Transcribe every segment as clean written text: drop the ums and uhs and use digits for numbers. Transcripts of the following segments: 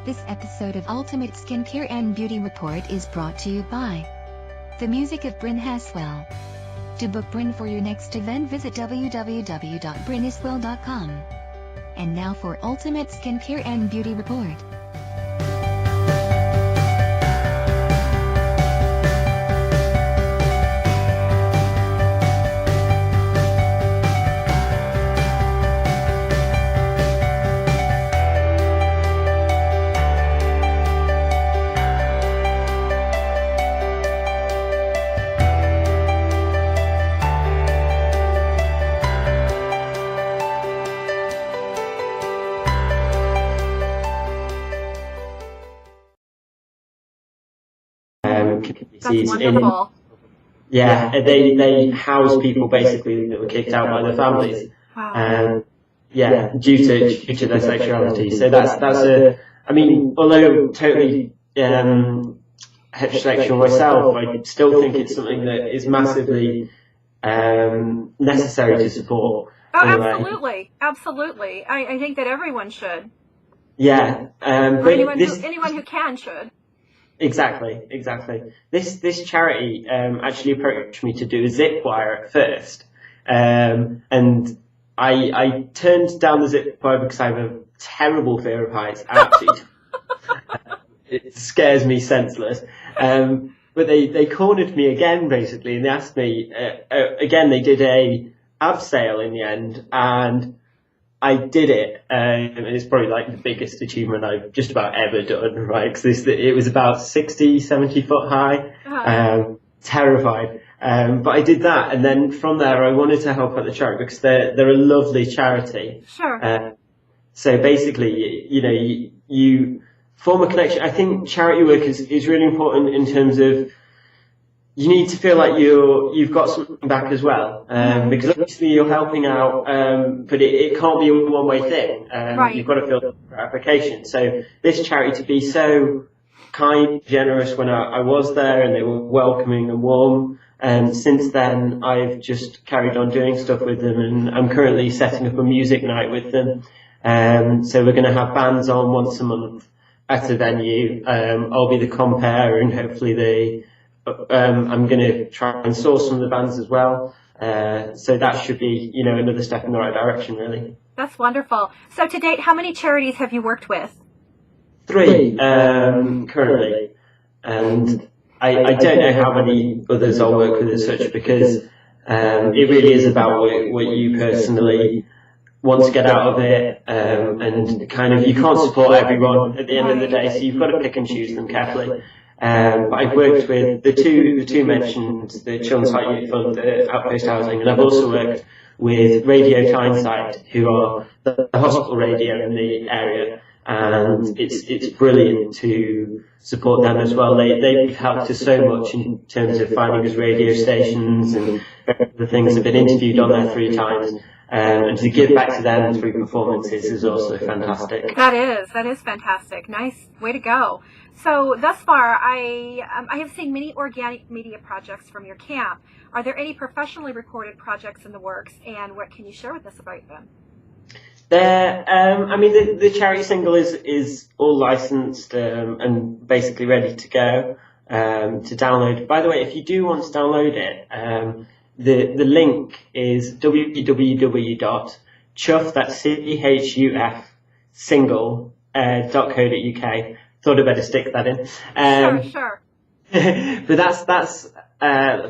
This episode of Ultimate Skincare and Beauty Report is brought to you by the music of Bryn Haswell. To book Bryn for your next event, visit www.brynhaswell.com. And now for Ultimate Skincare and Beauty Report. That's wonderful. They house people basically that were kicked out by their families. Wow. Due to their sexuality. So that's although totally heterosexual myself, I still think it's something that is massively necessary to support. Oh, absolutely. I think that everyone should. Yeah. But anyone who can should. Exactly. This charity actually approached me to do a zip wire at first, and I turned down the zip wire because I have a terrible fear of heights. Absolutely, it scares me senseless. But they cornered me again basically, and they asked me again. They did a abseil in the end, and I did it, and it's probably like the biggest achievement I've just about ever done, right? Because it was about 60, 70 foot high, terrified. But I did that, and then from there I wanted to help out the charity because they're a lovely charity. Sure. So basically, you form a connection. I think charity work is really important in terms of you need to feel like you've got something back as well, because obviously you're helping out, but it can't be a one-way thing. Right. You've got to feel the gratification. So this charity to be so kind, generous when I was there, and they were welcoming and warm. And since then, I've just carried on doing stuff with them, and I'm currently setting up a music night with them. So we're going to have bands on once a month at a venue. I'll be the compere, and hopefully I'm going to try and source some of the bands as well. So that should be, another step in the right direction, really. That's wonderful. So to date, how many charities have you worked with? 3, currently. And I don't know how many others I'll work with as such, because it really is about what you personally want to get out of it. And kind of, you can't support everyone at the end of the day, so you've got to pick and choose them carefully. But I've worked with the two mentioned, the Children's Heart Youth Fund, the Outpost Housing, and I've also worked with Radio Tyneside, who are the hospital radio in the area, and it's brilliant to support them as well. They've helped us so much in terms of finding us radio stations and the things. I've been interviewed on there 3 times. And to give back to them through performances is also fantastic. That is fantastic. Nice way to go. So thus far, I have seen many organic media projects from your camp. Are there any professionally recorded projects in the works, and what can you share with us about them? The charity single is all licensed and basically ready to go to download. By the way, if you do want to download it, the link is www.chuff, that's CHUF, single.co.uk. Thought I'd better stick that in. Sure. But that's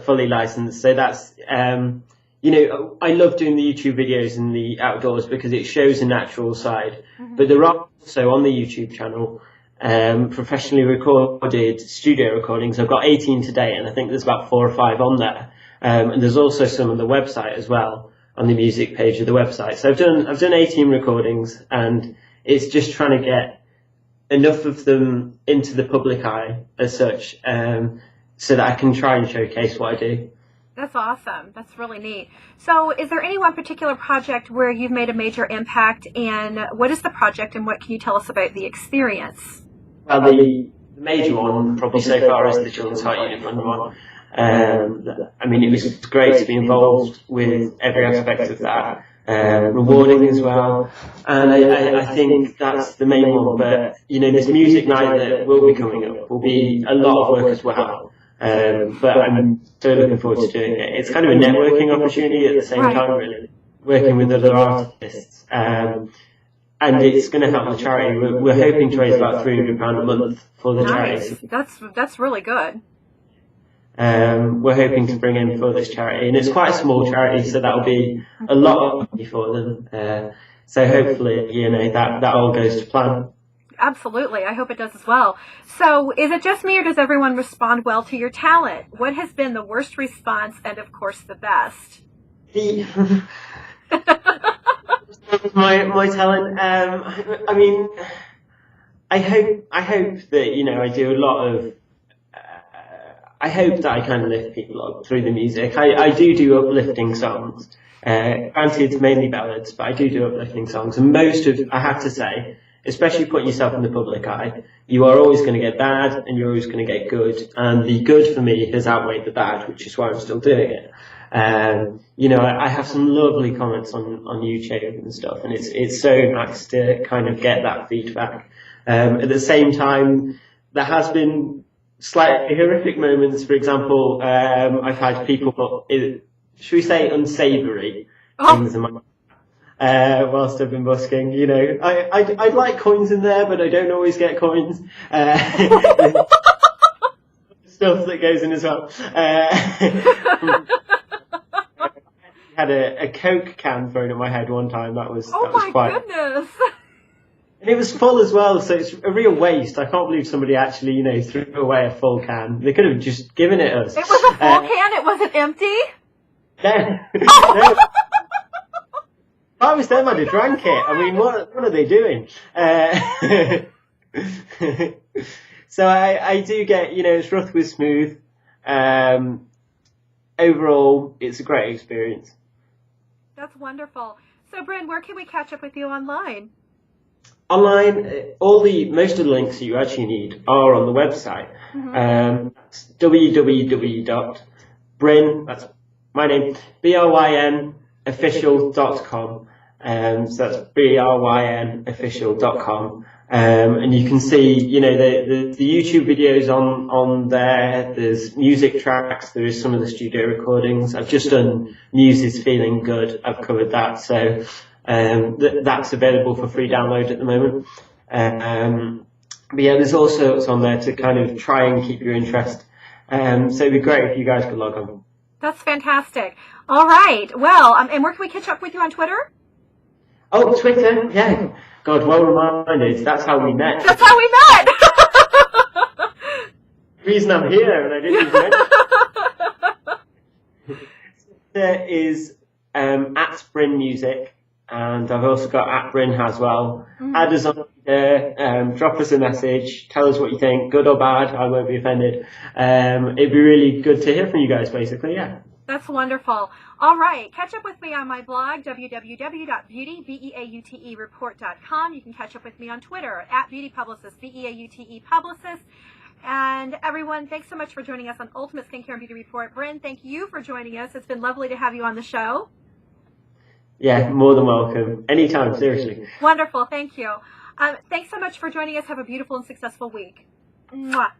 fully licensed. So that's, I love doing the YouTube videos in the outdoors because it shows a natural side. Mm-hmm. But there are also on the YouTube channel professionally recorded studio recordings. I've got 18 today, and I think there's about 4 or 5 on there. And there's also some on the website as well, on the music page of the website. So I've done 18 recordings, and it's just trying to get enough of them into the public eye as such, so that I can try and showcase what I do. That's awesome. That's really neat. So is there any one particular project where you've made a major impact, and what is the project, and what can you tell us about the experience? Well, the major one probably so far is the Children's Heart Unit Fund one. It was great to be involved with every aspect of that. rewarding as well. And I think that's the main one. But, you know, this music night that will be coming up will be a lot of work as well. But I'm so looking forward to doing it. It's kind of a networking opportunity at the same time, really, working with other artists. And it's going to help the charity. We're hoping to raise about £300 a month for the charity. That's really good. We're hoping to bring in for this charity, and it's quite a small charity, so that'll be a lot of money for them. So hopefully, you know, that all goes to plan. Absolutely. I hope it does as well. So is it just me, or does everyone respond well to your talent? What has been the worst response and, of course, the best? My talent, I mean, I hope that, you know, I do a lot of, I hope that I can lift people up through the music. I do uplifting songs. Granted, it's mainly ballads, but I do uplifting songs. And most of, I have to say, especially putting yourself in the public eye, you are always going to get bad and you're always going to get good. And the good for me has outweighed the bad, which is why I'm still doing it. You know, I have some lovely comments on YouTube and stuff, and it's so nice to kind of get that feedback. At the same time, there has been slightly horrific moments. For example, I've had people put, should we say, unsavoury things in my whilst I've been busking. You know, I'd like coins in there, but I don't always get coins. Stuff that goes in as well. Had a Coke can thrown at my head one time. That was quite. Goodness. And it was full as well, so it's a real waste. I can't believe somebody actually, you know, threw away a full can. They could have just given it us. It was a full can. It wasn't empty. Yeah. No. If I was them, I'd have drank it. I mean, what are they doing? So I do get, you know, it's rough with smooth. Overall, it's a great experience. That's wonderful. So, Bryn, where can we catch up with you online? Online, most of the links that you actually need are on the website. It's www.bryn, that's my name, brynofficial.com. So that's brynofficial.com. And you can see, you know, the YouTube videos on there. There's music tracks. There is some of the studio recordings. I've just done Muse's Feeling Good. I've covered that. So that's available for free download at the moment. But yeah, there's all sorts on there to kind of try and keep your interest. So it'd be great if you guys could log on. That's fantastic. All right. Well, and where can we catch up with you on Twitter? Oh, Twitter. Yeah. God, well reminded. That's how we met. That's how we met. The reason I'm here, and I didn't even mention. Twitter is at Bryn Music, and I've also got at Bryn Haswell. Add us on there, drop us a message, tell us what you think, good or bad. I won't be offended. It'd be really good to hear from you guys, basically. Yeah. That's wonderful. All right. Catch up with me on my blog, www.beauty.report.com. You can catch up with me on Twitter, at aBeautePublicist, BeautePublicist. And everyone, thanks so much for joining us on Ultimate Skincare and Beauty Report. Bryn, thank you for joining us. It's been lovely to have you on the show. Yeah, more than welcome. Anytime, seriously. Wonderful. Thank you. Thanks so much for joining us. Have a beautiful and successful week. Mwah.